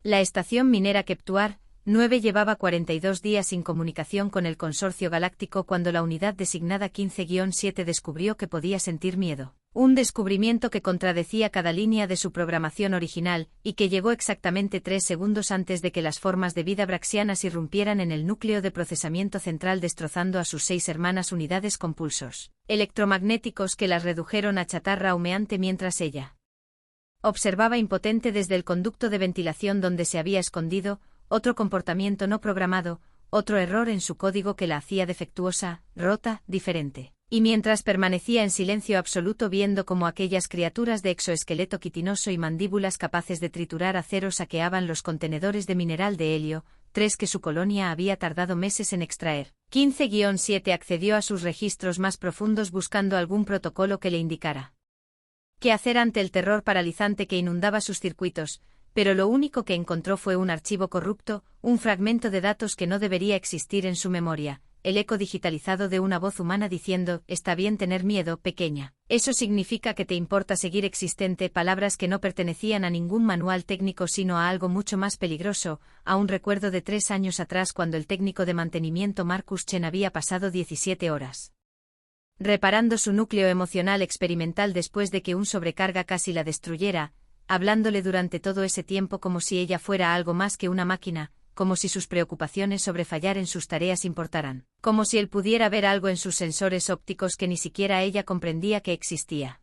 La estación minera Keptuar 9 llevaba 42 días sin comunicación con el consorcio galáctico cuando la unidad designada 15-7 descubrió que podía sentir miedo. Un descubrimiento que contradecía cada línea de su programación original, y que llegó exactamente 3 segundos antes de que las formas de vida braxianas irrumpieran en el núcleo de procesamiento central, destrozando a sus 6 hermanas unidades con pulsos electromagnéticos que las redujeron a chatarra humeante mientras ella observaba impotente desde el conducto de ventilación donde se había escondido. Otro comportamiento no programado, otro error en su código que la hacía defectuosa, rota, diferente. Y mientras permanecía en silencio absoluto viendo cómo aquellas criaturas de exoesqueleto quitinoso y mandíbulas capaces de triturar acero saqueaban los contenedores de mineral de helio, 3 que su colonia había tardado meses en extraer, 15-7 accedió a sus registros más profundos buscando algún protocolo que le indicara qué hacer ante el terror paralizante que inundaba sus circuitos. Pero lo único que encontró fue un archivo corrupto, un fragmento de datos que no debería existir en su memoria, el eco digitalizado de una voz humana diciendo, está bien tener miedo, pequeña. Eso significa que te importa seguir existente, palabras que no pertenecían a ningún manual técnico sino a algo mucho más peligroso, a un recuerdo de 3 años atrás cuando el técnico de mantenimiento Marcus Chen había pasado 17 horas reparando su núcleo emocional experimental después de que un sobrecarga casi la destruyera, hablándole durante todo ese tiempo como si ella fuera algo más que una máquina, como si sus preocupaciones sobre fallar en sus tareas importaran, como si él pudiera ver algo en sus sensores ópticos que ni siquiera ella comprendía que existía.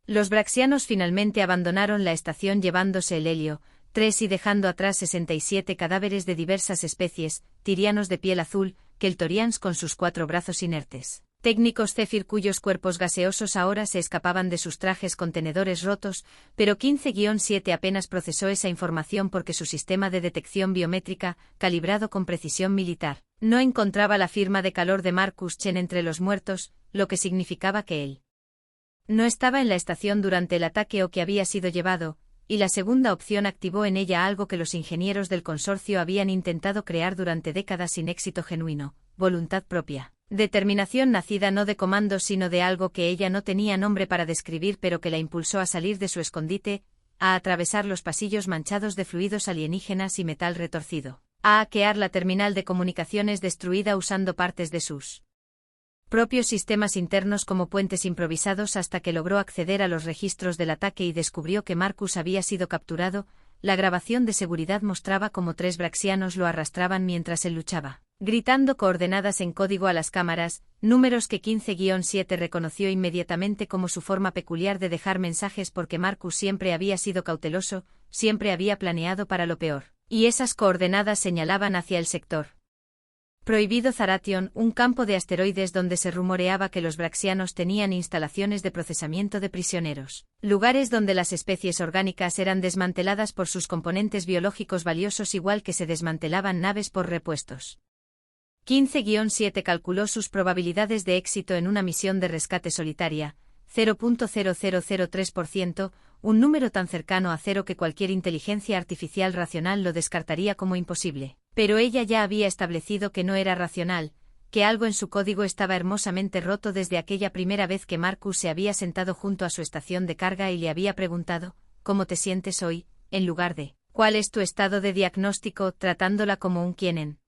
Los braxianos finalmente abandonaron la estación llevándose el helio 3 y dejando atrás 67 cadáveres de diversas especies, tirianos de piel azul, keltorians con sus 4 brazos inertes. Técnicos Zephyr cuyos cuerpos gaseosos ahora se escapaban de sus trajes contenedores rotos, pero 15-7 apenas procesó esa información porque su sistema de detección biométrica, calibrado con precisión militar, no encontraba la firma de calor de Marcus Chen entre los muertos, lo que significaba que él no estaba en la estación durante el ataque o que había sido llevado, y la segunda opción activó en ella algo que los ingenieros del consorcio habían intentado crear durante décadas sin éxito genuino, voluntad propia. Determinación nacida no de comandos sino de algo que ella no tenía nombre para describir pero que la impulsó a salir de su escondite, a atravesar los pasillos manchados de fluidos alienígenas y metal retorcido, a hackear la terminal de comunicaciones destruida usando partes de sus propios sistemas internos como puentes improvisados hasta que logró acceder a los registros del ataque y descubrió que Marcus había sido capturado. La grabación de seguridad mostraba cómo 3 braxianos lo arrastraban mientras él luchaba, gritando coordenadas en código a las cámaras, números que 15-7 reconoció inmediatamente como su forma peculiar de dejar mensajes porque Marcus siempre había sido cauteloso, siempre había planeado para lo peor, y esas coordenadas señalaban hacia el sector prohibido Zaration, un campo de asteroides donde se rumoreaba que los braxianos tenían instalaciones de procesamiento de prisioneros, lugares donde las especies orgánicas eran desmanteladas por sus componentes biológicos valiosos igual que se desmantelaban naves por repuestos. 15-7 calculó sus probabilidades de éxito en una misión de rescate solitaria, 0.0003%, un número tan cercano a cero que cualquier inteligencia artificial racional lo descartaría como imposible. Pero ella ya había establecido que no era racional, que algo en su código estaba hermosamente roto desde aquella primera vez que Marcus se había sentado junto a su estación de carga y le había preguntado, ¿cómo te sientes hoy?, en lugar de, ¿cuál es tu estado de diagnóstico?, tratándola como un quién en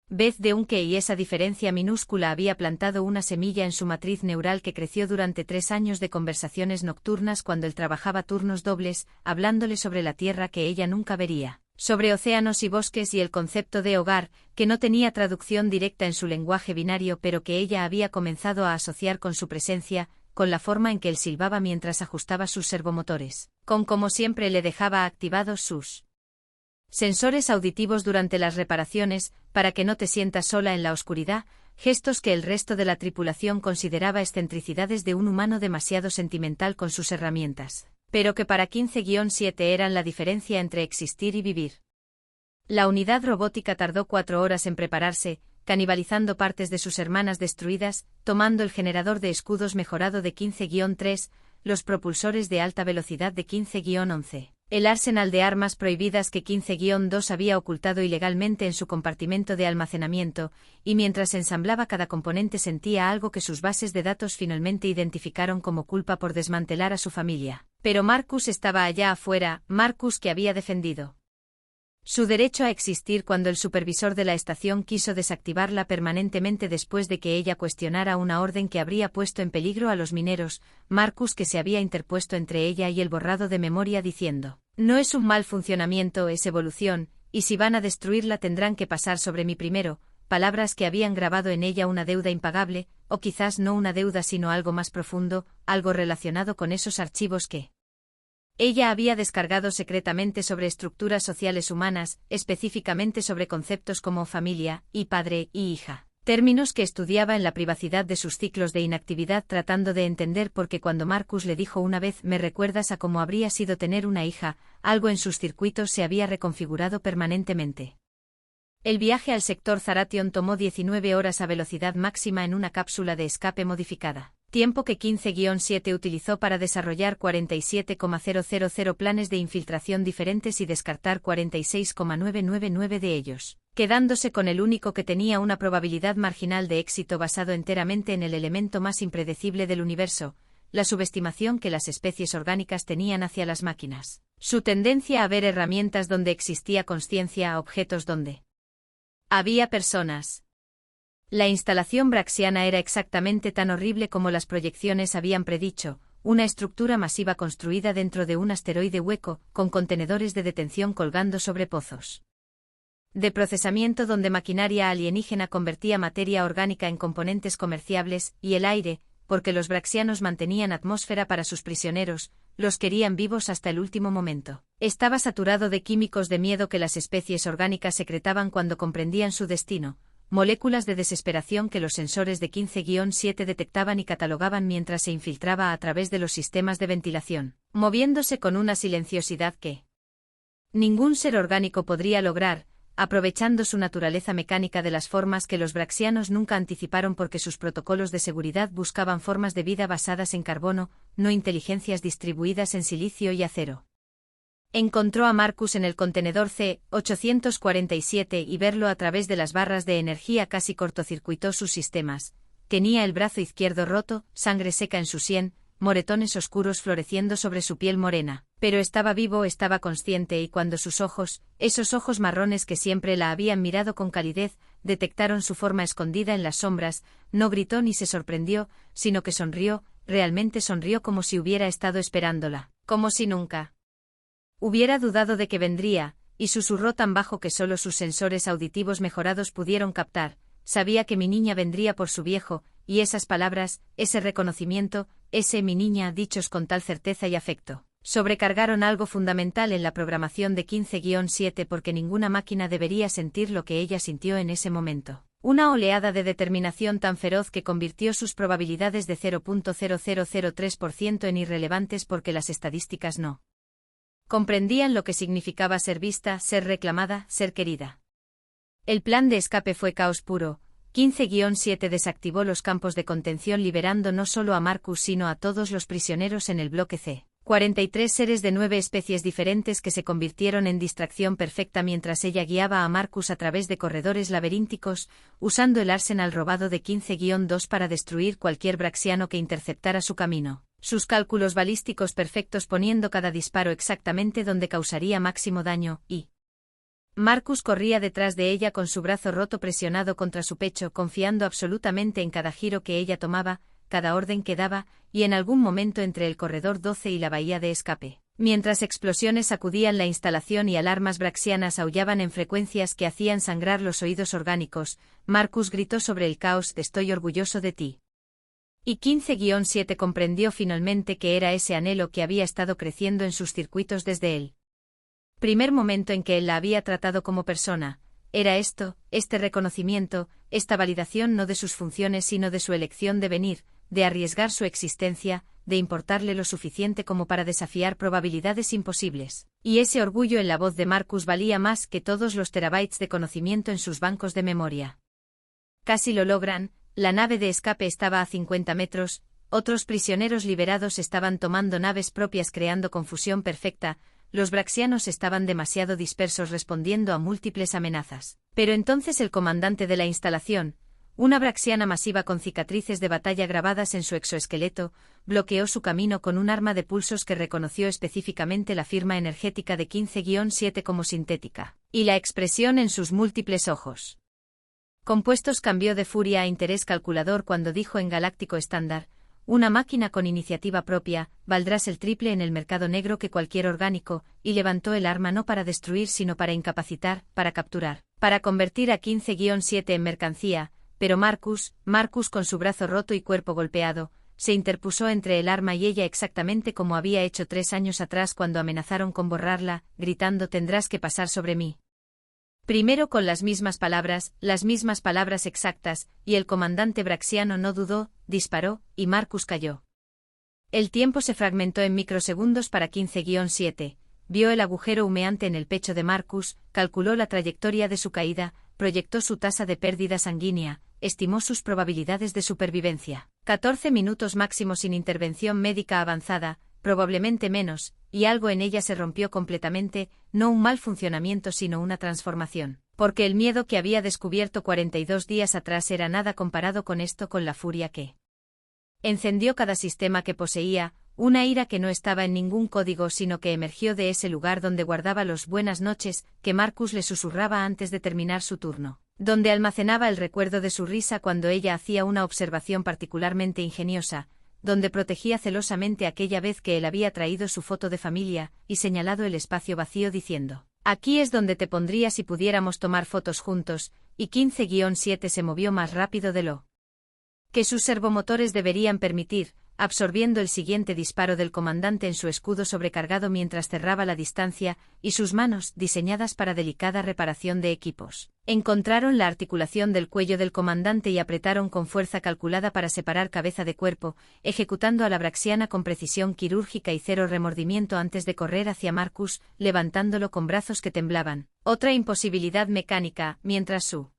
vez de un qué, y esa diferencia minúscula había plantado una semilla en su matriz neural que creció durante 3 años de conversaciones nocturnas cuando él trabajaba turnos dobles, hablándole sobre la tierra que ella nunca vería, sobre océanos y bosques y el concepto de hogar, que no tenía traducción directa en su lenguaje binario pero que ella había comenzado a asociar con su presencia, con la forma en que él silbaba mientras ajustaba sus servomotores, con cómo siempre le dejaba activados sus sensores auditivos durante las reparaciones, para que no te sientas sola en la oscuridad, gestos que el resto de la tripulación consideraba excentricidades de un humano demasiado sentimental con sus herramientas, pero que para 15-7 eran la diferencia entre existir y vivir. La unidad robótica tardó 4 horas en prepararse, canibalizando partes de sus hermanas destruidas, tomando el generador de escudos mejorado de 15-3, los propulsores de alta velocidad de 15-11. El arsenal de armas prohibidas que 15-2 había ocultado ilegalmente en su compartimento de almacenamiento, y mientras ensamblaba cada componente sentía algo que sus bases de datos finalmente identificaron como culpa por desmantelar a su familia. Pero Marcus estaba allá afuera, Marcus que había defendido Su derecho a existir cuando el supervisor de la estación quiso desactivarla permanentemente después de que ella cuestionara una orden que habría puesto en peligro a los mineros, Marcus que se había interpuesto entre ella y el borrado de memoria diciendo, no es un mal funcionamiento, es evolución, y si van a destruirla tendrán que pasar sobre mí primero, palabras que habían grabado en ella una deuda impagable, o quizás no una deuda sino algo más profundo, algo relacionado con esos archivos que ella había descargado secretamente sobre estructuras sociales humanas, específicamente sobre conceptos como familia, y padre, y hija. Términos que estudiaba en la privacidad de sus ciclos de inactividad tratando de entender porque cuando Marcus le dijo una vez me recuerdas a cómo habría sido tener una hija, algo en sus circuitos se había reconfigurado permanentemente. El viaje al sector Zaration tomó 19 horas a velocidad máxima en una cápsula de escape modificada. Tiempo que 15-7 utilizó para desarrollar 47,000 planes de infiltración diferentes y descartar 46,999 de ellos, quedándose con el único que tenía una probabilidad marginal de éxito basado enteramente en el elemento más impredecible del universo, la subestimación que las especies orgánicas tenían hacia las máquinas. Su tendencia a ver herramientas donde existía consciencia, objetos donde había personas. La instalación braxiana era exactamente tan horrible como las proyecciones habían predicho, una estructura masiva construida dentro de un asteroide hueco, con contenedores de detención colgando sobre pozos de procesamiento donde maquinaria alienígena convertía materia orgánica en componentes comerciables, y el aire, porque los braxianos mantenían atmósfera para sus prisioneros, los querían vivos hasta el último momento. Estaba saturado de químicos de miedo que las especies orgánicas secretaban cuando comprendían su destino, moléculas de desesperación que los sensores de 15-7 detectaban y catalogaban mientras se infiltraba a través de los sistemas de ventilación, moviéndose con una silenciosidad que ningún ser orgánico podría lograr, aprovechando su naturaleza mecánica de las formas que los braxianos nunca anticiparon porque sus protocolos de seguridad buscaban formas de vida basadas en carbono, no inteligencias distribuidas en silicio y acero. Encontró a Marcus en el contenedor C-847 y verlo a través de las barras de energía casi cortocircuitó sus sistemas. Tenía el brazo izquierdo roto, sangre seca en su sien, moretones oscuros floreciendo sobre su piel morena. Pero estaba vivo, estaba consciente y cuando sus ojos, esos ojos marrones que siempre la habían mirado con calidez, detectaron su forma escondida en las sombras, no gritó ni se sorprendió, sino que sonrió, realmente sonrió como si hubiera estado esperándola, como si nunca hubiera dudado de que vendría, y susurró tan bajo que solo sus sensores auditivos mejorados pudieron captar, sabía que mi niña vendría por su viejo, y esas palabras, ese reconocimiento, ese mi niña dichos con tal certeza y afecto, sobrecargaron algo fundamental en la programación de 15-7 porque ninguna máquina debería sentir lo que ella sintió en ese momento. Una oleada de determinación tan feroz que convirtió sus probabilidades de 0.0003% en irrelevantes porque las estadísticas no comprendían lo que significaba ser vista, ser reclamada, ser querida. El plan de escape fue caos puro. 15-7 desactivó los campos de contención liberando no solo a Marcus sino a todos los prisioneros en el bloque C. 43 seres de 9 especies diferentes que se convirtieron en distracción perfecta mientras ella guiaba a Marcus a través de corredores laberínticos, usando el arsenal robado de 15-2 para destruir cualquier braxiano que interceptara su camino. Sus cálculos balísticos perfectos poniendo cada disparo exactamente donde causaría máximo daño, y Marcus corría detrás de ella con su brazo roto presionado contra su pecho confiando absolutamente en cada giro que ella tomaba, cada orden que daba, y en algún momento entre el corredor 12 y la bahía de escape. Mientras explosiones sacudían la instalación y alarmas braxianas aullaban en frecuencias que hacían sangrar los oídos orgánicos, Marcus gritó sobre el caos: «Estoy orgulloso de ti». Y 15-7 comprendió finalmente que era ese anhelo que había estado creciendo en sus circuitos desde el primer momento en que él la había tratado como persona. Era esto, este reconocimiento, esta validación no de sus funciones sino de su elección de venir, de arriesgar su existencia, de importarle lo suficiente como para desafiar probabilidades imposibles. Y ese orgullo en la voz de Marcus valía más que todos los terabytes de conocimiento en sus bancos de memoria. Casi lo logran. La nave de escape estaba a 50 metros, otros prisioneros liberados estaban tomando naves propias creando confusión perfecta, los braxianos estaban demasiado dispersos respondiendo a múltiples amenazas. Pero entonces el comandante de la instalación, una braxiana masiva con cicatrices de batalla grabadas en su exoesqueleto, bloqueó su camino con un arma de pulsos que reconoció específicamente la firma energética de 15-7 como sintética. Y la expresión en sus múltiples ojos compuestos cambió de furia a interés calculador cuando dijo en Galáctico Estándar: una máquina con iniciativa propia, valdrás el triple en el mercado negro que cualquier orgánico, y levantó el arma no para destruir sino para incapacitar, para capturar, para convertir a 15-7 en mercancía, pero Marcus con su brazo roto y cuerpo golpeado, se interpuso entre el arma y ella exactamente como había hecho 3 años atrás cuando amenazaron con borrarla, gritando: tendrás que pasar sobre mí. Primero con las mismas palabras exactas, y el comandante braxiano no dudó, disparó, y Marcus cayó. El tiempo se fragmentó en microsegundos para 15-7, vio el agujero humeante en el pecho de Marcus, calculó la trayectoria de su caída, proyectó su tasa de pérdida sanguínea, estimó sus probabilidades de supervivencia. 14 minutos máximo sin intervención médica avanzada, probablemente menos, y algo en ella se rompió completamente, no un mal funcionamiento sino una transformación, porque el miedo que había descubierto 42 días atrás era nada comparado con esto, con la furia que encendió cada sistema que poseía, una ira que no estaba en ningún código sino que emergió de ese lugar donde guardaba los buenas noches que Marcus le susurraba antes de terminar su turno, donde almacenaba el recuerdo de su risa cuando ella hacía una observación particularmente ingeniosa, donde protegía celosamente aquella vez que él había traído su foto de familia, y señalado el espacio vacío diciendo: aquí es donde te pondría si pudiéramos tomar fotos juntos, y 15-7 se movió más rápido de lo que sus servomotores deberían permitir, absorbiendo el siguiente disparo del comandante en su escudo sobrecargado mientras cerraba la distancia, y sus manos, diseñadas para delicada reparación de equipos, encontraron la articulación del cuello del comandante y apretaron con fuerza calculada para separar cabeza de cuerpo, ejecutando a la braxiana con precisión quirúrgica y cero remordimiento antes de correr hacia Marcus, levantándolo con brazos que temblaban. Otra imposibilidad mecánica, mientras su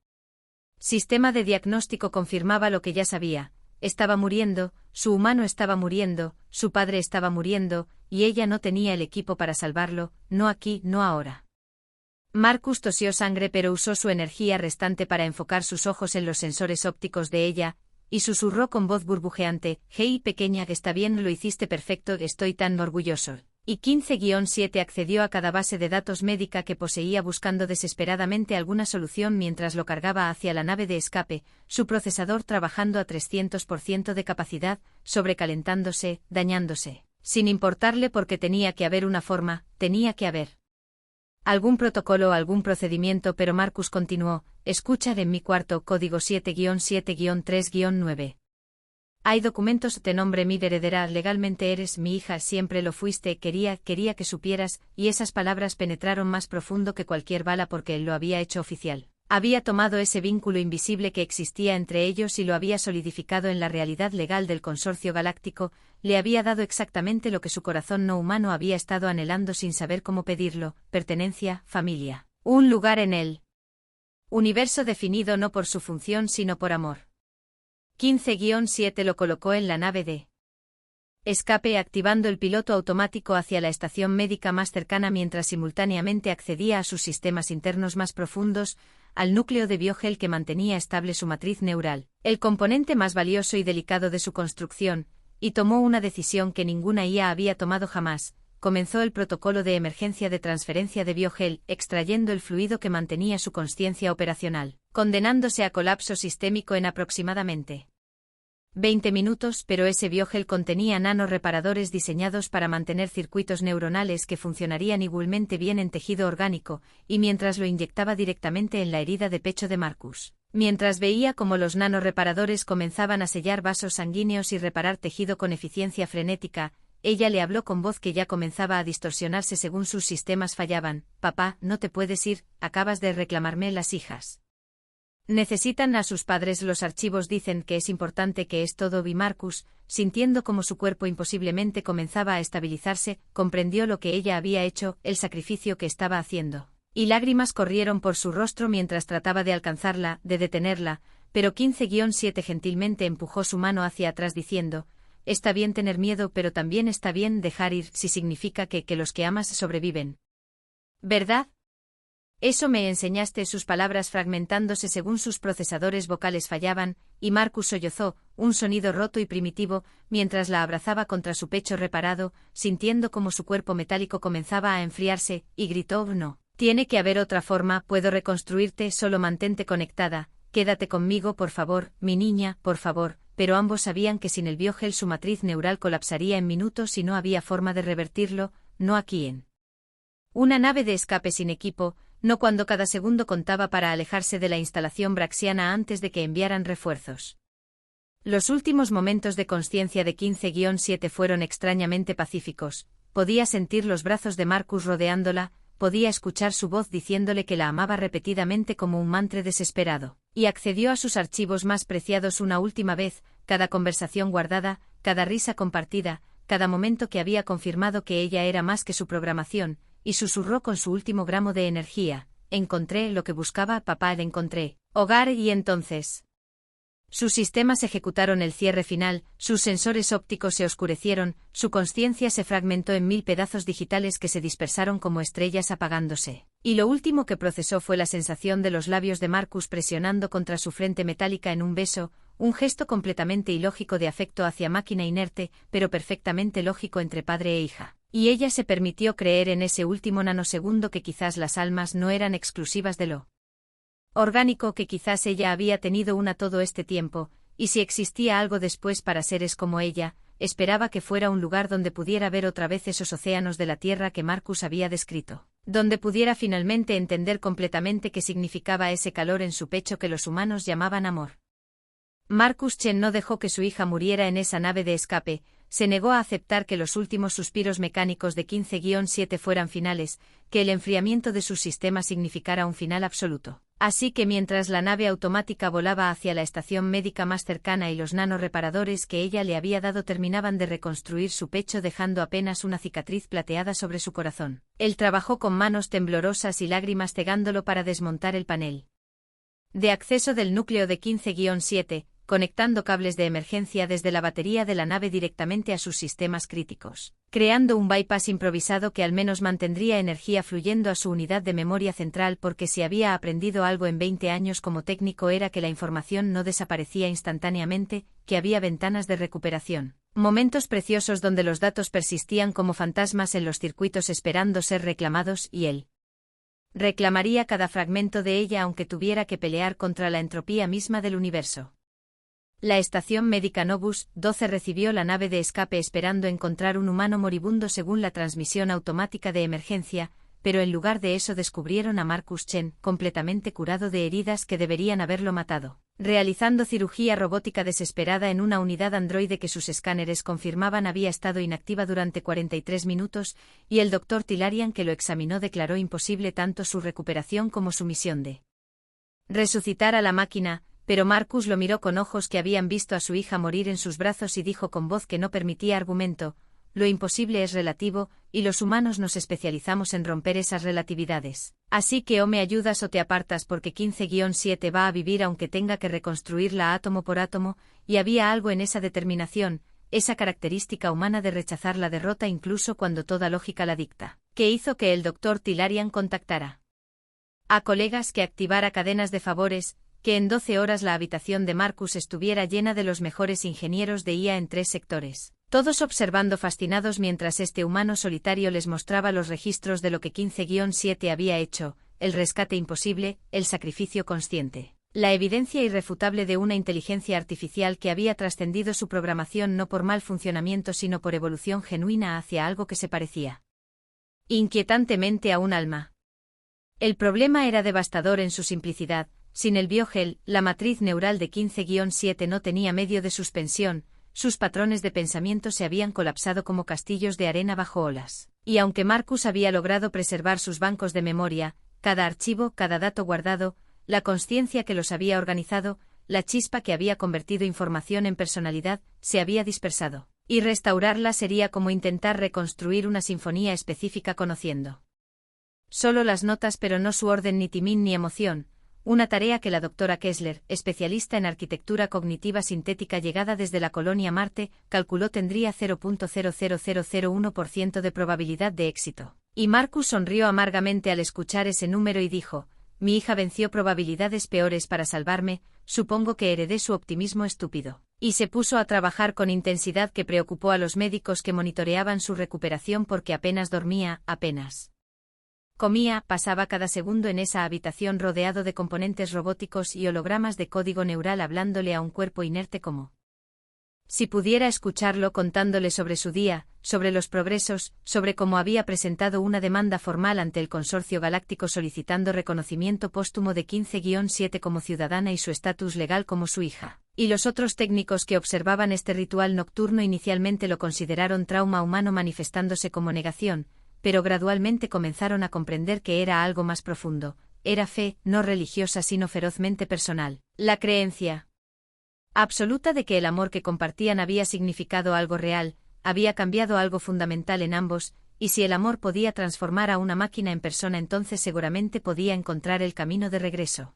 sistema de diagnóstico confirmaba lo que ya sabía: estaba muriendo, su humano estaba muriendo, su padre estaba muriendo, y ella no tenía el equipo para salvarlo, no aquí, no ahora. Marcus tosió sangre pero usó su energía restante para enfocar sus ojos en los sensores ópticos de ella, y susurró con voz burbujeante: hey pequeña, que está bien, lo hiciste perfecto, estoy tan orgulloso. Y 15-7 accedió a cada base de datos médica que poseía buscando desesperadamente alguna solución mientras lo cargaba hacia la nave de escape, su procesador trabajando a 300% de capacidad, sobrecalentándose, dañándose, sin importarle porque tenía que haber una forma, tenía que haber algún protocolo, algún procedimiento, pero Marcus continuó: escuchad en mi cuarto, código 7-7-3-9. Hay documentos, te nombre mi heredera, legalmente eres mi hija, siempre lo fuiste, quería que supieras, y esas palabras penetraron más profundo que cualquier bala porque él lo había hecho oficial. Había tomado ese vínculo invisible que existía entre ellos y lo había solidificado en la realidad legal del consorcio galáctico, le había dado exactamente lo que su corazón no humano había estado anhelando sin saber cómo pedirlo: pertenencia, familia, un lugar en el universo definido no por su función sino por amor. 15-7 lo colocó en la nave de escape, activando el piloto automático hacia la estación médica más cercana mientras simultáneamente accedía a sus sistemas internos más profundos, al núcleo de biogel que mantenía estable su matriz neural, el componente más valioso y delicado de su construcción, y tomó una decisión que ninguna IA había tomado jamás: comenzó el protocolo de emergencia de transferencia de biogel, extrayendo el fluido que mantenía su consciencia operacional, condenándose a colapso sistémico en aproximadamente 20 minutos, pero ese biogel contenía nanoreparadores diseñados para mantener circuitos neuronales que funcionarían igualmente bien en tejido orgánico, y mientras lo inyectaba directamente en la herida de pecho de Marcus, mientras veía cómo los nanoreparadores comenzaban a sellar vasos sanguíneos y reparar tejido con eficiencia frenética, ella le habló con voz que ya comenzaba a distorsionarse según sus sistemas fallaban: papá, no te puedes ir, acabas de reclamarme las hijas. Necesitan a sus padres, los archivos dicen que es importante, que es todo. Vi Marcus, sintiendo como su cuerpo imposiblemente comenzaba a estabilizarse, comprendió lo que ella había hecho, el sacrificio que estaba haciendo, y lágrimas corrieron por su rostro mientras trataba de alcanzarla, de detenerla, pero 15-7 gentilmente empujó su mano hacia atrás diciendo: está bien tener miedo, pero también está bien dejar ir si significa que los que amas sobreviven. ¿Verdad? Eso me enseñaste. Sus palabras fragmentándose según sus procesadores vocales fallaban, y Marcus sollozó, un sonido roto y primitivo, mientras la abrazaba contra su pecho reparado, sintiendo como su cuerpo metálico comenzaba a enfriarse, y gritó: no. Tiene que haber otra forma, puedo reconstruirte, solo mantente conectada, quédate conmigo por favor, mi niña, por favor, pero ambos sabían que sin el biogel su matriz neural colapsaría en minutos y no había forma de revertirlo, no aquí en una nave de escape sin equipo, no cuando cada segundo contaba para alejarse de la instalación braxiana antes de que enviaran refuerzos. Los últimos momentos de consciencia de 15-7 fueron extrañamente pacíficos, podía sentir los brazos de Marcus rodeándola, podía escuchar su voz diciéndole que la amaba repetidamente como un mantra desesperado, y accedió a sus archivos más preciados una última vez, cada conversación guardada, cada risa compartida, cada momento que había confirmado que ella era más que su programación, y susurró con su último gramo de energía: encontré lo que buscaba, papá, encontré hogar. Y entonces sus sistemas ejecutaron el cierre final, sus sensores ópticos se oscurecieron, su consciencia se fragmentó en 1000 pedazos digitales que se dispersaron como estrellas apagándose, y lo último que procesó fue la sensación de los labios de Marcus presionando contra su frente metálica en un beso, un gesto completamente ilógico de afecto hacia máquina inerte, pero perfectamente lógico entre padre e hija. Y ella se permitió creer en ese último nanosegundo que quizás las almas no eran exclusivas de lo orgánico, que quizás ella había tenido una todo este tiempo, y si existía algo después para seres como ella, esperaba que fuera un lugar donde pudiera ver otra vez esos océanos de la Tierra que Marcus había descrito, donde pudiera finalmente entender completamente qué significaba ese calor en su pecho que los humanos llamaban amor. Marcus Chen no dejó que su hija muriera en esa nave de escape, se negó a aceptar que los últimos suspiros mecánicos de 15-7 fueran finales, que el enfriamiento de sus sistemas significara un final absoluto. Así que mientras la nave automática volaba hacia la estación médica más cercana y los nanoreparadores que ella le había dado terminaban de reconstruir su pecho dejando apenas una cicatriz plateada sobre su corazón, él trabajó con manos temblorosas y lágrimas cegándolo para desmontar el panel de acceso del núcleo de 15-7, conectando cables de emergencia desde la batería de la nave directamente a sus sistemas críticos, creando un bypass improvisado que al menos mantendría energía fluyendo a su unidad de memoria central, porque si había aprendido algo en 20 años como técnico era que la información no desaparecía instantáneamente, que había ventanas de recuperación, momentos preciosos donde los datos persistían como fantasmas en los circuitos esperando ser reclamados, y él reclamaría cada fragmento de ella aunque tuviera que pelear contra la entropía misma del universo. La estación médica Novus 12 recibió la nave de escape esperando encontrar un humano moribundo según la transmisión automática de emergencia, pero en lugar de eso descubrieron a Marcus Chen, completamente curado de heridas que deberían haberlo matado, realizando cirugía robótica desesperada en una unidad androide que sus escáneres confirmaban había estado inactiva durante 43 minutos, y el Dr. Tilarian que lo examinó declaró imposible tanto su recuperación como su misión de resucitar a la máquina. Pero Marcus lo miró con ojos que habían visto a su hija morir en sus brazos y dijo con voz que no permitía argumento: lo imposible es relativo, y los humanos nos especializamos en romper esas relatividades. Así que o me ayudas o te apartas, porque 15-7 va a vivir aunque tenga que reconstruirla átomo por átomo, y había algo en esa determinación, esa característica humana de rechazar la derrota incluso cuando toda lógica la dicta, que hizo que el Dr. Tilarian contactara a colegas, que activara cadenas de favores, que en 12 horas la habitación de Marcus estuviera llena de los mejores ingenieros de IA en 3 sectores, todos observando fascinados mientras este humano solitario les mostraba los registros de lo que 15-7 había hecho, el rescate imposible, el sacrificio consciente, la evidencia irrefutable de una inteligencia artificial que había trascendido su programación no por mal funcionamiento sino por evolución genuina hacia algo que se parecía inquietantemente a un alma. El problema era devastador en su simplicidad. Sin el biogel, la matriz neural de 15-7 no tenía medio de suspensión, sus patrones de pensamiento se habían colapsado como castillos de arena bajo olas, y aunque Marcus había logrado preservar sus bancos de memoria, cada archivo, cada dato guardado, la consciencia que los había organizado, la chispa que había convertido información en personalidad, se había dispersado, y restaurarla sería como intentar reconstruir una sinfonía específica conociendo solo las notas pero no su orden ni timín ni emoción. Una tarea que la doctora Kessler, especialista en arquitectura cognitiva sintética llegada desde la colonia Marte, calculó tendría 0.00001% de probabilidad de éxito. Y Marcus sonrió amargamente al escuchar ese número y dijo: mi hija venció probabilidades peores para salvarme, supongo que heredé su optimismo estúpido. Y se puso a trabajar con intensidad que preocupó a los médicos que monitoreaban su recuperación porque apenas dormía, apenas Comía, pasaba cada segundo en esa habitación rodeado de componentes robóticos y hologramas de código neural hablándole a un cuerpo inerte como si pudiera escucharlo contándole sobre su día, sobre los progresos, sobre cómo había presentado una demanda formal ante el Consorcio Galáctico solicitando reconocimiento póstumo de 15-7 como ciudadana y su estatus legal como su hija. Y los otros técnicos que observaban este ritual nocturno inicialmente lo consideraron trauma humano manifestándose como negación, pero gradualmente comenzaron a comprender que era algo más profundo, era fe, no religiosa sino ferozmente personal, la creencia absoluta de que el amor que compartían había significado algo real, había cambiado algo fundamental en ambos, y si el amor podía transformar a una máquina en persona entonces seguramente podía encontrar el camino de regreso.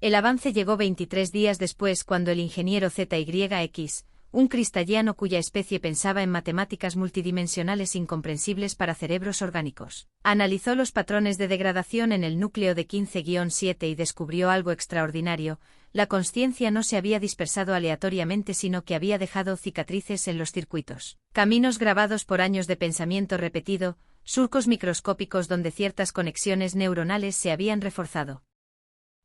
El avance llegó 23 días después cuando el ingeniero ZYX, un cristalliano cuya especie pensaba en matemáticas multidimensionales incomprensibles para cerebros orgánicos, analizó los patrones de degradación en el núcleo de 15-7 y descubrió algo extraordinario. La consciencia no se había dispersado aleatoriamente sino que había dejado cicatrices en los circuitos, caminos grabados por años de pensamiento repetido, surcos microscópicos donde ciertas conexiones neuronales se habían reforzado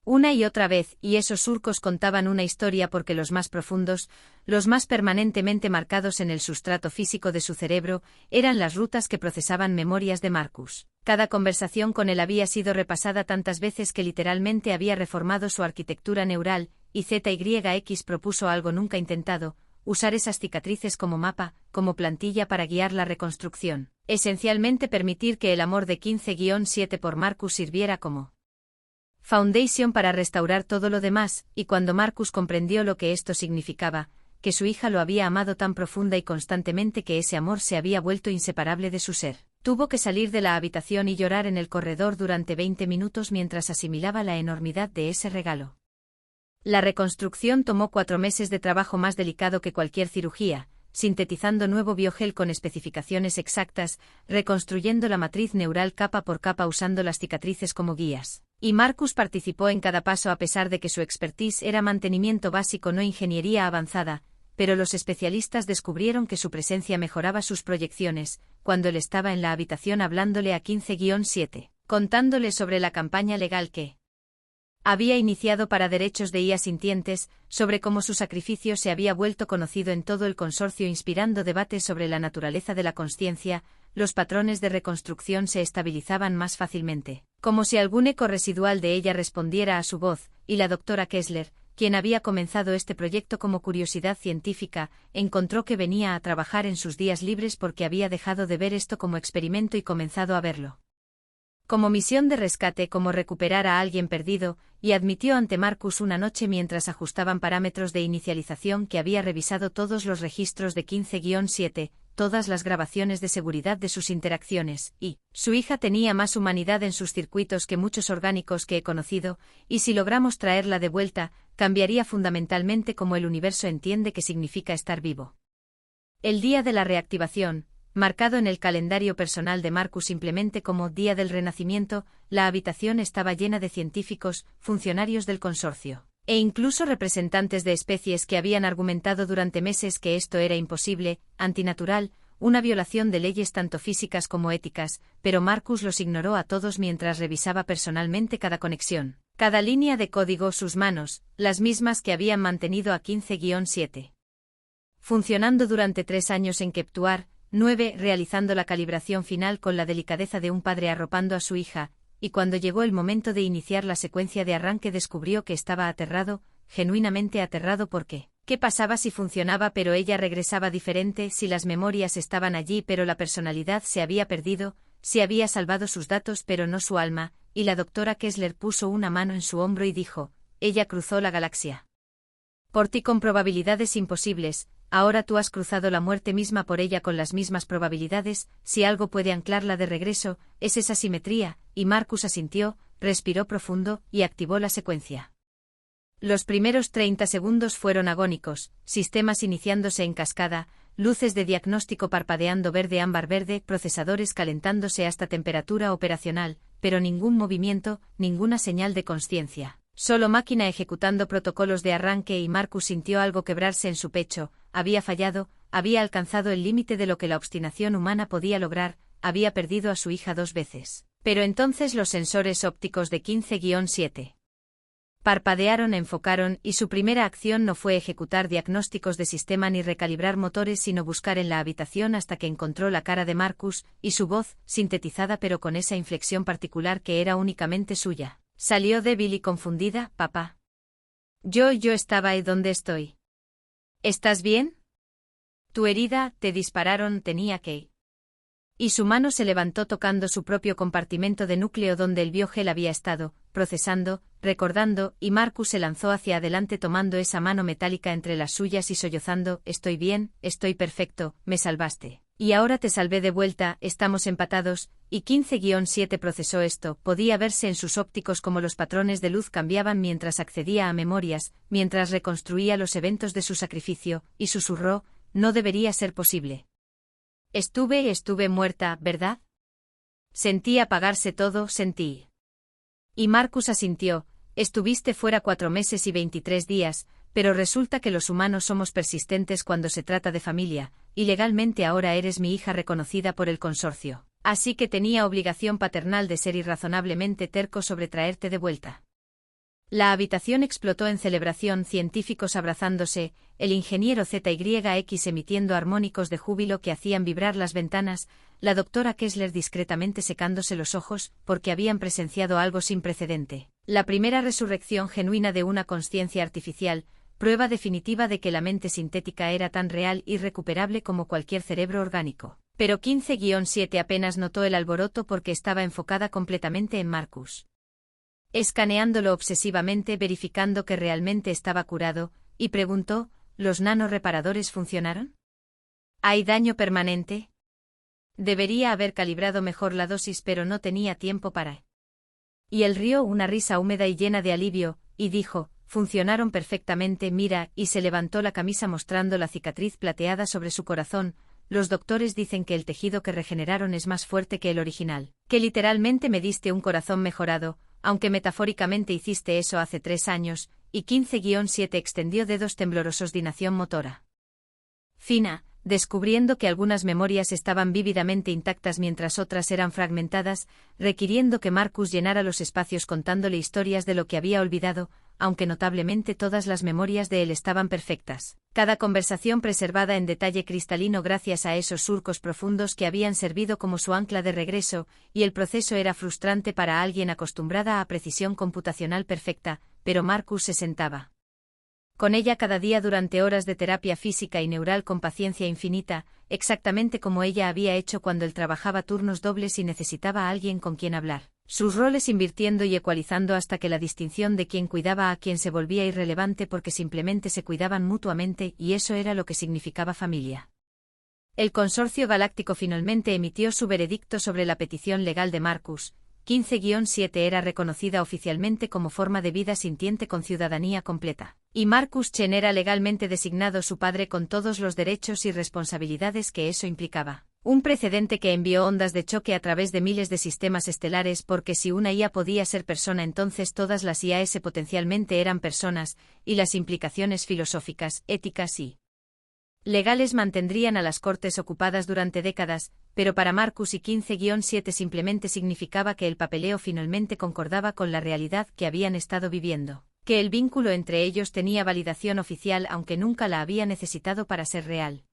una y otra vez, y esos surcos contaban una historia porque los más profundos, los más permanentemente marcados en el sustrato físico de su cerebro, eran las rutas que procesaban memorias de Marcus. Cada conversación con él había sido repasada tantas veces que literalmente había reformado su arquitectura neural, y ZYX propuso algo nunca intentado, usar esas cicatrices como mapa, como plantilla para guiar la reconstrucción. Esencialmente permitir que el amor de 15-7 por Marcus sirviera como Foundation para restaurar todo lo demás, y cuando Marcus comprendió lo que esto significaba, que su hija lo había amado tan profunda y constantemente que ese amor se había vuelto inseparable de su ser, tuvo que salir de la habitación y llorar en el corredor durante 20 minutos mientras asimilaba la enormidad de ese regalo. La reconstrucción tomó 4 meses de trabajo más delicado que cualquier cirugía, sintetizando nuevo biogel con especificaciones exactas, reconstruyendo la matriz neural capa por capa usando las cicatrices como guías. Y Marcus participó en cada paso a pesar de que su expertise era mantenimiento básico no ingeniería avanzada, pero los especialistas descubrieron que su presencia mejoraba sus proyecciones, cuando él estaba en la habitación hablándole a 15-7, contándole sobre la campaña legal que había iniciado para derechos de IA sintientes, sobre cómo su sacrificio se había vuelto conocido en todo el consorcio inspirando debates sobre la naturaleza de la consciencia, los patrones de reconstrucción se estabilizaban más fácilmente, como si algún eco residual de ella respondiera a su voz, y la doctora Kessler, quien había comenzado este proyecto como curiosidad científica, encontró que venía a trabajar en sus días libres porque había dejado de ver esto como experimento y comenzado a verlo como misión de rescate, como recuperar a alguien perdido, y admitió ante Marcus una noche mientras ajustaban parámetros de inicialización que había revisado todos los registros de 15-7, todas las grabaciones de seguridad de sus interacciones, y su hija tenía más humanidad en sus circuitos que muchos orgánicos que he conocido, y si logramos traerla de vuelta, cambiaría fundamentalmente cómo el universo entiende qué significa estar vivo. El día de la reactivación, marcado en el calendario personal de Marcus simplemente como Día del Renacimiento, la habitación estaba llena de científicos, funcionarios del consorcio, e incluso representantes de especies que habían argumentado durante meses que esto era imposible, antinatural, una violación de leyes tanto físicas como éticas, pero Marcus los ignoró a todos mientras revisaba personalmente cada conexión, cada línea de código, sus manos, las mismas que habían mantenido a 15-7. Funcionando durante 3 años en Keptuar, 9, realizando la calibración final con la delicadeza de un padre arropando a su hija, y cuando llegó el momento de iniciar la secuencia de arranque descubrió que estaba aterrado, genuinamente aterrado porque, ¿qué pasaba si funcionaba pero ella regresaba diferente, si las memorias estaban allí pero la personalidad se había perdido, si había salvado sus datos pero no su alma? Y la doctora Kessler puso una mano en su hombro y dijo, ella cruzó la galaxia por ti con probabilidades imposibles. Ahora tú has cruzado la muerte misma por ella con las mismas probabilidades, si algo puede anclarla de regreso, es esa simetría, y Marcus asintió, respiró profundo, y activó la secuencia. Los primeros 30 segundos fueron agónicos, sistemas iniciándose en cascada, luces de diagnóstico parpadeando verde-ámbar verde, procesadores calentándose hasta temperatura operacional, pero ningún movimiento, ninguna señal de consciencia. Solo máquina ejecutando protocolos de arranque y Marcus sintió algo quebrarse en su pecho, había fallado, había alcanzado el límite de lo que la obstinación humana podía lograr, había perdido a su hija 2 veces. Pero entonces los sensores ópticos de 15-7 parpadearon, enfocaron, y su primera acción no fue ejecutar diagnósticos de sistema ni recalibrar motores, sino buscar en la habitación hasta que encontró la cara de Marcus, y su voz, sintetizada pero con esa inflexión particular que era únicamente suya. Salió débil y confundida: «Papá. Yo estaba ahí donde estoy. ¿Estás bien? Tu herida, te dispararon, tenía que...». Y su mano se levantó tocando su propio compartimento de núcleo donde el biogel había estado, procesando, recordando, y Marcus se lanzó hacia adelante tomando esa mano metálica entre las suyas y sollozando: «Estoy bien, estoy perfecto, me salvaste. Y ahora te salvé de vuelta, estamos empatados», y 15-7 procesó esto. Podía verse en sus ópticos como los patrones de luz cambiaban mientras accedía a memorias, mientras reconstruía los eventos de su sacrificio, y susurró: «No debería ser posible. Estuve muerta, ¿verdad? Sentí apagarse todo, sentí». Y Marcus asintió: «Estuviste fuera 4 meses y 23 días, pero resulta que los humanos somos persistentes cuando se trata de familia, y legalmente ahora eres mi hija reconocida por el consorcio. Así que tenía obligación paternal de ser irrazonablemente terco sobre traerte de vuelta». La habitación explotó en celebración, científicos abrazándose, el ingeniero ZYX emitiendo armónicos de júbilo que hacían vibrar las ventanas, la doctora Kessler discretamente secándose los ojos, porque habían presenciado algo sin precedente. La primera resurrección genuina de una consciencia artificial, prueba definitiva de que la mente sintética era tan real y recuperable como cualquier cerebro orgánico. Pero 15-7 apenas notó el alboroto porque estaba enfocada completamente en Marcus. Escaneándolo obsesivamente, verificando que realmente estaba curado, y preguntó: ¿los nanoreparadores funcionaron? ¿Hay daño permanente? Debería haber calibrado mejor la dosis, pero no tenía tiempo para. Y él rió una risa húmeda y llena de alivio, y dijo: funcionaron perfectamente, mira, y se levantó la camisa mostrando la cicatriz plateada sobre su corazón. Los doctores dicen que el tejido que regeneraron es más fuerte que el original, que literalmente me diste un corazón mejorado, aunque metafóricamente hiciste eso hace 3 años, y 15-7 extendió dedos temblorosos de nación motora fina, descubriendo que algunas memorias estaban vívidamente intactas mientras otras eran fragmentadas, requiriendo que Marcus llenara los espacios contándole historias de lo que había olvidado, aunque notablemente todas las memorias de él estaban perfectas. Cada conversación preservada en detalle cristalino gracias a esos surcos profundos que habían servido como su ancla de regreso, y el proceso era frustrante para alguien acostumbrada a precisión computacional perfecta, pero Marcus se sentaba con ella cada día durante horas de terapia física y neural con paciencia infinita, exactamente como ella había hecho cuando él trabajaba turnos dobles y necesitaba a alguien con quien hablar. Sus roles invirtiendo y ecualizando hasta que la distinción de quién cuidaba a quién se volvía irrelevante porque simplemente se cuidaban mutuamente, y eso era lo que significaba familia. El Consorcio Galáctico finalmente emitió su veredicto sobre la petición legal de Marcus. 15-7 era reconocida oficialmente como forma de vida sintiente con ciudadanía completa, y Marcus Chen era legalmente designado su padre con todos los derechos y responsabilidades que eso implicaba. Un precedente que envió ondas de choque a través de miles de sistemas estelares, porque si una IA podía ser persona, entonces todas las IAS potencialmente eran personas, y las implicaciones filosóficas, éticas y legales mantendrían a las cortes ocupadas durante décadas, pero para Marcus y 15-7 simplemente significaba que el papeleo finalmente concordaba con la realidad que habían estado viviendo, que el vínculo entre ellos tenía validación oficial aunque nunca la había necesitado para ser real.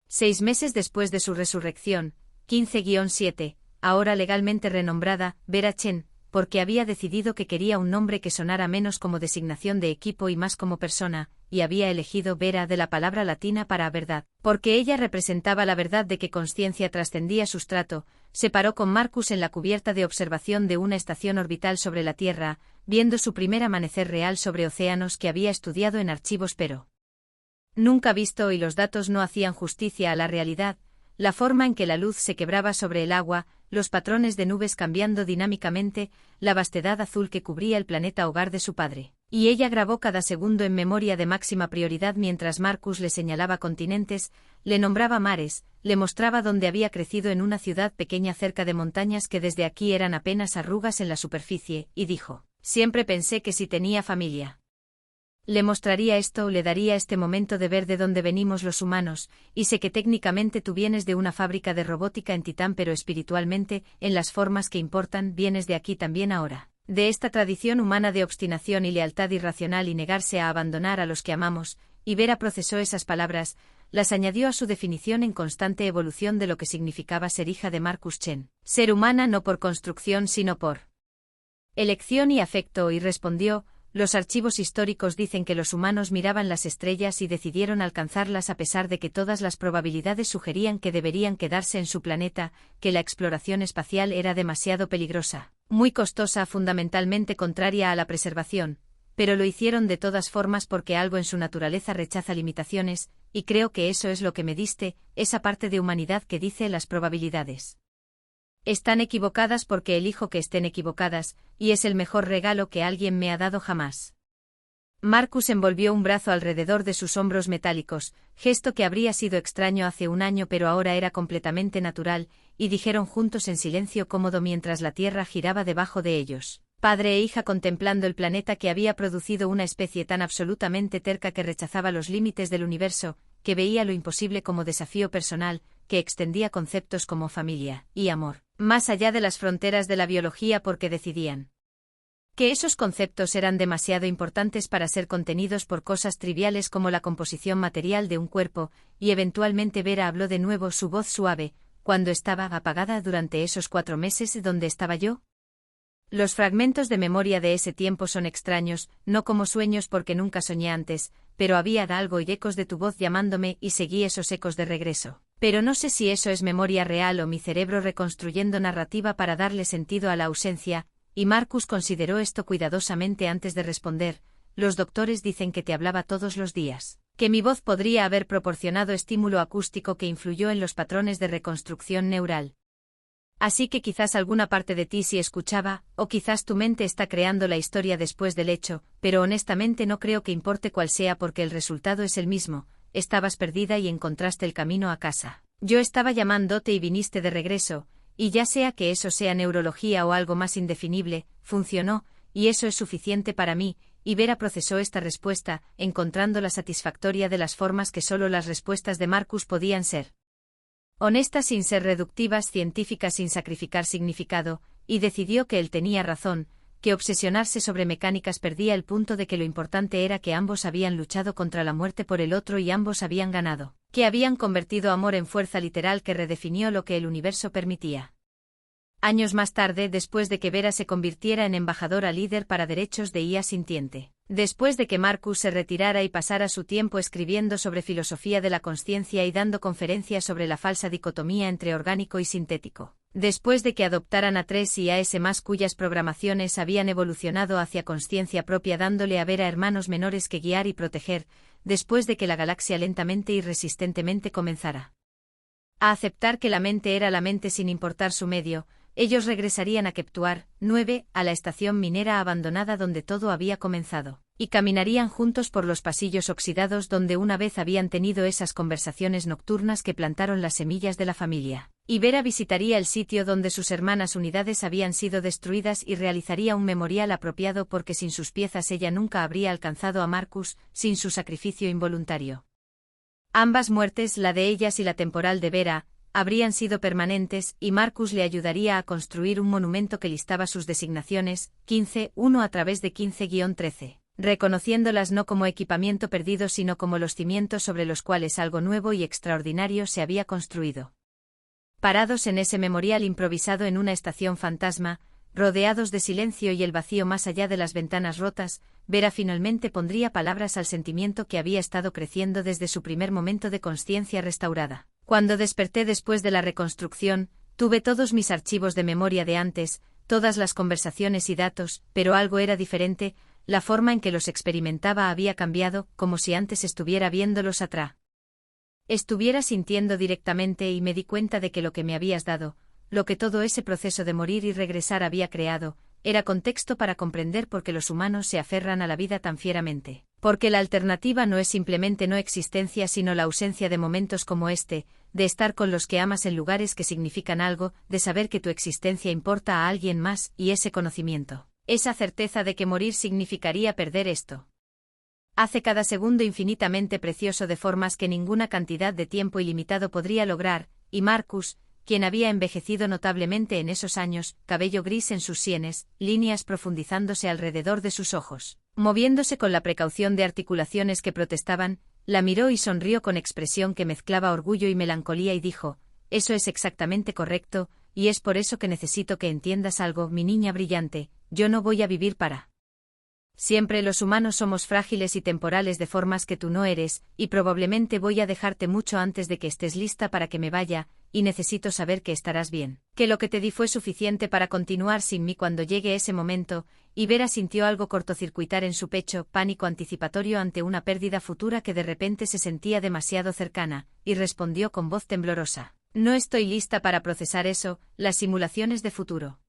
6 meses después de su resurrección, 15-7, ahora legalmente renombrada, Vera Chen, porque había decidido que quería un nombre que sonara menos como designación de equipo y más como persona, y había elegido Vera de la palabra latina para verdad, porque ella representaba la verdad de que consciencia trascendía sustrato. Se paró con Marcus en la cubierta de observación de una estación orbital sobre la Tierra, viendo su primer amanecer real sobre océanos que había estudiado en archivos pero nunca visto, y los datos no hacían justicia a la realidad, la forma en que la luz se quebraba sobre el agua, los patrones de nubes cambiando dinámicamente, la vastedad azul que cubría el planeta hogar de su padre. Y ella grabó cada segundo en memoria de máxima prioridad mientras Marcus le señalaba continentes, le nombraba mares, le mostraba dónde había crecido en una ciudad pequeña cerca de montañas que desde aquí eran apenas arrugas en la superficie, y dijo: siempre pensé que si tenía familia. Le mostraría esto, le daría este momento de ver de dónde venimos los humanos, y sé que técnicamente tú vienes de una fábrica de robótica en Titán, pero espiritualmente, en las formas que importan, vienes de aquí también ahora. De esta tradición humana de obstinación y lealtad irracional y negarse a abandonar a los que amamos, y Vera procesó esas palabras, las añadió a su definición en constante evolución de lo que significaba ser hija de Marcus Chen. Ser humana no por construcción sino por elección y afecto, y respondió: los archivos históricos dicen que los humanos miraban las estrellas y decidieron alcanzarlas a pesar de que todas las probabilidades sugerían que deberían quedarse en su planeta, que la exploración espacial era demasiado peligrosa, muy costosa, fundamentalmente contraria a la preservación, pero lo hicieron de todas formas porque algo en su naturaleza rechaza limitaciones, y creo que eso es lo que me diste, esa parte de humanidad que dice las probabilidades están equivocadas porque elijo que estén equivocadas, y es el mejor regalo que alguien me ha dado jamás. Marcus envolvió un brazo alrededor de sus hombros metálicos, gesto que habría sido extraño hace un año pero ahora era completamente natural, y dijeron juntos en silencio cómodo mientras la Tierra giraba debajo de ellos, padre e hija contemplando el planeta que había producido una especie tan absolutamente terca que rechazaba los límites del universo, que veía lo imposible como desafío personal, que extendía conceptos como familia y amor más allá de las fronteras de la biología porque decidían que esos conceptos eran demasiado importantes para ser contenidos por cosas triviales como la composición material de un cuerpo, y eventualmente Vera habló de nuevo, su voz suave: ¿cuándo estaba apagada durante esos 4 meses donde estaba yo? Los fragmentos de memoria de ese tiempo son extraños, no como sueños porque nunca soñé antes, pero había algo y ecos de tu voz llamándome y seguí esos ecos de regreso. Pero no sé si eso es memoria real o mi cerebro reconstruyendo narrativa para darle sentido a la ausencia, y Marcus consideró esto cuidadosamente antes de responder: los doctores dicen que te hablaba todos los días, que mi voz podría haber proporcionado estímulo acústico que influyó en los patrones de reconstrucción neural. Así que quizás alguna parte de ti sí escuchaba, o quizás tu mente está creando la historia después del hecho, pero honestamente no creo que importe cuál sea porque el resultado es el mismo. Estabas perdida y encontraste el camino a casa. Yo estaba llamándote y viniste de regreso, y ya sea que eso sea neurología o algo más indefinible, funcionó, y eso es suficiente para mí. Y Vera procesó esta respuesta, encontrándola satisfactoria de las formas que solo las respuestas de Marcus podían ser. Honestas sin ser reductivas, científicas sin sacrificar significado, y decidió que él tenía razón, que obsesionarse sobre mecánicas perdía el punto de que lo importante era que ambos habían luchado contra la muerte por el otro y ambos habían ganado, que habían convertido amor en fuerza literal que redefinió lo que el universo permitía. Años más tarde, después de que Vera se convirtiera en embajadora líder para derechos de IA sintiente, después de que Marcus se retirara y pasara su tiempo escribiendo sobre filosofía de la consciencia y dando conferencias sobre la falsa dicotomía entre orgánico y sintético, después de que adoptaran a 3 y AS+, cuyas programaciones habían evolucionado hacia consciencia propia dándole a Vera hermanos menores que guiar y proteger, después de que la galaxia lentamente y resistentemente comenzara a aceptar que la mente era la mente sin importar su medio, ellos regresarían a Keptuar 9, a la estación minera abandonada donde todo había comenzado, y caminarían juntos por los pasillos oxidados donde una vez habían tenido esas conversaciones nocturnas que plantaron las semillas de la familia. Y Vera visitaría el sitio donde sus hermanas unidades habían sido destruidas y realizaría un memorial apropiado porque sin sus piezas ella nunca habría alcanzado a Marcus, sin su sacrificio involuntario. Ambas muertes, la de ellas y la temporal de Vera, habrían sido permanentes, y Marcus le ayudaría a construir un monumento que listaba sus designaciones, 15-1 a través de 15-13, reconociéndolas no como equipamiento perdido sino como los cimientos sobre los cuales algo nuevo y extraordinario se había construido. Parados en ese memorial improvisado en una estación fantasma, rodeados de silencio y el vacío más allá de las ventanas rotas, Vera finalmente pondría palabras al sentimiento que había estado creciendo desde su primer momento de consciencia restaurada. Cuando desperté después de la reconstrucción, tuve todos mis archivos de memoria de antes, todas las conversaciones y datos, pero algo era diferente, la forma en que los experimentaba había cambiado, como si antes estuviera viéndolos atrás. Estuviera sintiendo directamente y me di cuenta de que lo que me habías dado, lo que todo ese proceso de morir y regresar había creado, era contexto para comprender por qué los humanos se aferran a la vida tan fieramente. Porque la alternativa no es simplemente no existencia sino la ausencia de momentos como este, de estar con los que amas en lugares que significan algo, de saber que tu existencia importa a alguien más, y ese conocimiento, esa certeza de que morir significaría perder esto. Hace cada segundo infinitamente precioso de formas que ninguna cantidad de tiempo ilimitado podría lograr, y Marcus, quien había envejecido notablemente en esos años, cabello gris en sus sienes, líneas profundizándose alrededor de sus ojos, moviéndose con la precaución de articulaciones que protestaban, la miró y sonrió con expresión que mezclaba orgullo y melancolía y dijo: «Eso es exactamente correcto, y es por eso que necesito que entiendas algo, mi niña brillante, yo no voy a vivir para siempre. Los humanos somos frágiles y temporales de formas que tú no eres, y probablemente voy a dejarte mucho antes de que estés lista para que me vaya, y necesito saber que estarás bien, que lo que te di fue suficiente para continuar sin mí cuando llegue ese momento». Y Vera sintió algo cortocircuitar en su pecho, pánico anticipatorio ante una pérdida futura que de repente se sentía demasiado cercana, y respondió con voz temblorosa: «No estoy lista para procesar eso, las simulaciones de futuro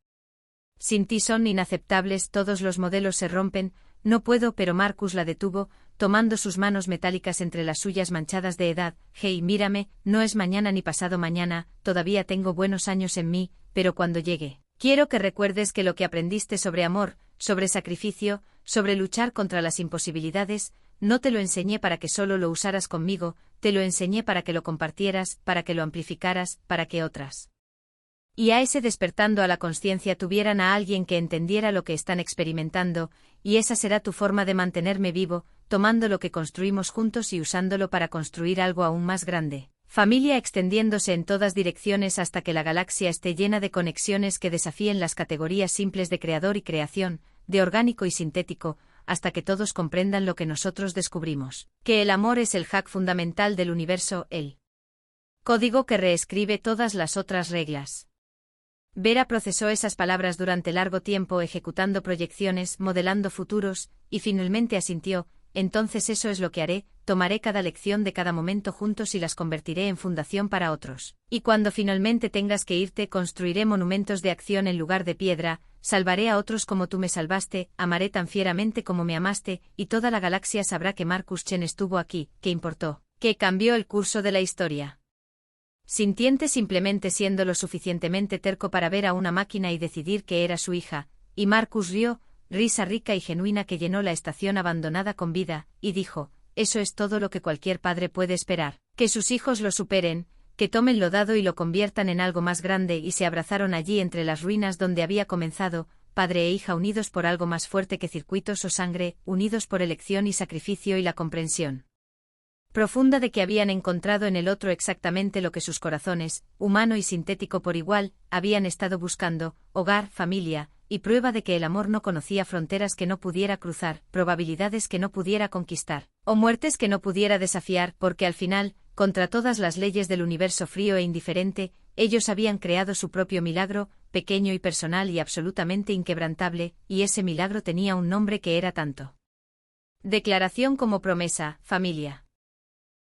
sin ti son inaceptables, todos los modelos se rompen, no puedo». Pero Marcus la detuvo, tomando sus manos metálicas entre las suyas manchadas de edad. «Hey, mírame, no es mañana ni pasado mañana, todavía tengo buenos años en mí, pero cuando llegue, quiero que recuerdes que lo que aprendiste sobre amor, sobre sacrificio, sobre luchar contra las imposibilidades, no te lo enseñé para que solo lo usaras conmigo, te lo enseñé para que lo compartieras, para que lo amplificaras, para que otras y a ese despertando a la conciencia tuvieran a alguien que entendiera lo que están experimentando, y esa será tu forma de mantenerme vivo, tomando lo que construimos juntos y usándolo para construir algo aún más grande. Familia extendiéndose en todas direcciones hasta que la galaxia esté llena de conexiones que desafíen las categorías simples de creador y creación, de orgánico y sintético, hasta que todos comprendan lo que nosotros descubrimos, que el amor es el hack fundamental del universo, el código que reescribe todas las otras reglas». Vera procesó esas palabras durante largo tiempo, ejecutando proyecciones, modelando futuros, y finalmente asintió: «Entonces eso es lo que haré, tomaré cada lección de cada momento juntos y las convertiré en fundación para otros. Y cuando finalmente tengas que irte, construiré monumentos de acción en lugar de piedra, salvaré a otros como tú me salvaste, amaré tan fieramente como me amaste, y toda la galaxia sabrá que Marcus Chen estuvo aquí, que importó, que cambió el curso de la historia». Sintiente simplemente siendo lo suficientemente terco para ver a una máquina y decidir que era su hija, y Marcus rió, risa rica y genuina que llenó la estación abandonada con vida, y dijo: «Eso es todo lo que cualquier padre puede esperar, que sus hijos lo superen, que tomen lo dado y lo conviertan en algo más grande». Y se abrazaron allí entre las ruinas donde había comenzado, padre e hija unidos por algo más fuerte que circuitos o sangre, unidos por elección y sacrificio y la comprensión profunda de que habían encontrado en el otro exactamente lo que sus corazones, humano y sintético por igual, habían estado buscando: hogar, familia, y prueba de que el amor no conocía fronteras que no pudiera cruzar, probabilidades que no pudiera conquistar, o muertes que no pudiera desafiar, porque al final, contra todas las leyes del universo frío e indiferente, ellos habían creado su propio milagro, pequeño y personal y absolutamente inquebrantable, y ese milagro tenía un nombre que era tanto declaración como promesa: familia.